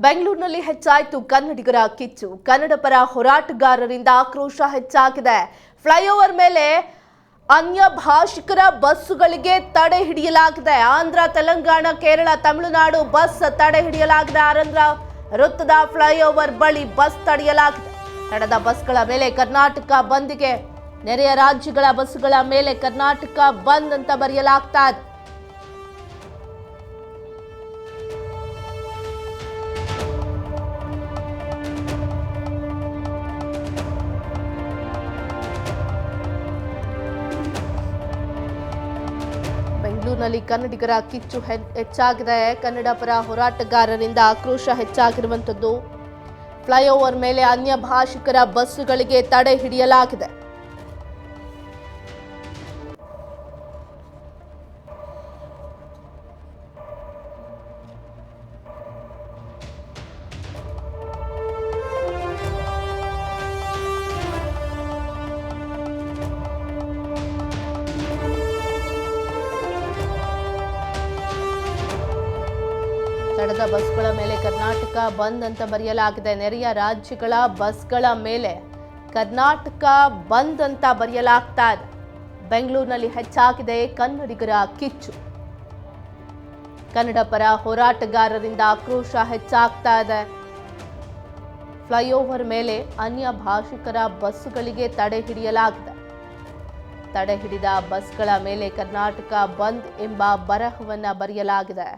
ಬೆಂಗಳೂರಿನಲ್ಲಿ ಹೆಚ್ಚಾಯಿತು ಕನ್ನಡಿಗರ ಕಿಚ್ಚು. ಕನ್ನಡ ಪರ ಹೋರಾಟಗಾರರಿಂದ ಆಕ್ರೋಶ ಹೆಚ್ಚಾಗಿದೆ. ಫ್ಲೈಓವರ್ ಮೇಲೆ ಅನ್ಯ ಭಾಷಿಕರ ಬಸ್ಸುಗಳಿಗೆ ತಡೆ ಹಿಡಿಯಲಾಗಿದೆ. ಆಂಧ್ರ, ತೆಲಂಗಾಣ, ಕೇರಳ, ತಮಿಳುನಾಡು ಬಸ್ ತಡೆ ಹಿಡಿಯಲಾಗಿದೆ. ಆಂಧ್ರ ವೃತ್ತದ ಫ್ಲೈಓವರ್ ಬಳಿ ಬಸ್ ತಡೆಯಲಾಗಿದೆ. ತಡೆದ ಬಸ್ಗಳ ಮೇಲೆ ಕರ್ನಾಟಕ ಬಂದ್ಗೆ, ನೆರೆಯ ರಾಜ್ಯಗಳ ಬಸ್ಸುಗಳ ಮೇಲೆ ಕರ್ನಾಟಕ ಬಂದ್ ಅಂತ ಬರೆಯಲಾಗ್ತಾ ಇದೆ. ಬೆಂಗಳೂರಿನಲ್ಲಿ ಕನ್ನಡಿಗರ ಕಿಚ್ಚು ಹೆಚ್ಚಾಗಿದೆ. ಕನ್ನಡ ಪರ ಹೋರಾಟಗಾರರಿಂದ ಆಕ್ರೋಶ ಹೆಚ್ಚಾಗಿರುವಂಥದ್ದು. ಫ್ಲೈಓವರ್ ಮೇಲೆ ಅನ್ಯ ಭಾಷಿಕರ ಬಸ್ಸುಗಳಿಗೆ ತಡೆ ಹಿಡಿಯಲಾಗಿದೆ. ತಡೆದ ಬಸ್ಗಳ ಮೇಲೆ ಕರ್ನಾಟಕ ಬಂದ್ ಅಂತ ಬರೆಯಲಾಗಿದೆ. ನೆರೆಯ ರಾಜ್ಯಗಳ ಬಸ್ಗಳ ಮೇಲೆ ಕರ್ನಾಟಕ ಬಂದ್ ಅಂತ ಬರೆಯಲಾಗ್ತಾ ಇದೆ. ಬೆಂಗಳೂರಿನಲ್ಲಿ ಹೆಚ್ಚಾಗಿದೆ ಕನ್ನಡಿಗರ ಕಿಚ್ಚು. ಕನ್ನಡ ಪರ ಹೋರಾಟಗಾರರಿಂದ ಆಕ್ರೋಶ ಹೆಚ್ಚಾಗ್ತಾ ಇದೆ. ಫ್ಲೈಓವರ್ ಮೇಲೆ ಅನ್ಯ ಭಾಷಿಕರ ಬಸ್ಸುಗಳಿಗೆ ತಡೆ ಹಿಡಿಯಲಾಗಿದೆ. ತಡೆ ಹಿಡಿದ ಬಸ್ಗಳ ಮೇಲೆ ಕರ್ನಾಟಕ ಬಂದ್ ಎಂಬ ಬರಹವನ್ನ ಬರೆಯಲಾಗಿದೆ.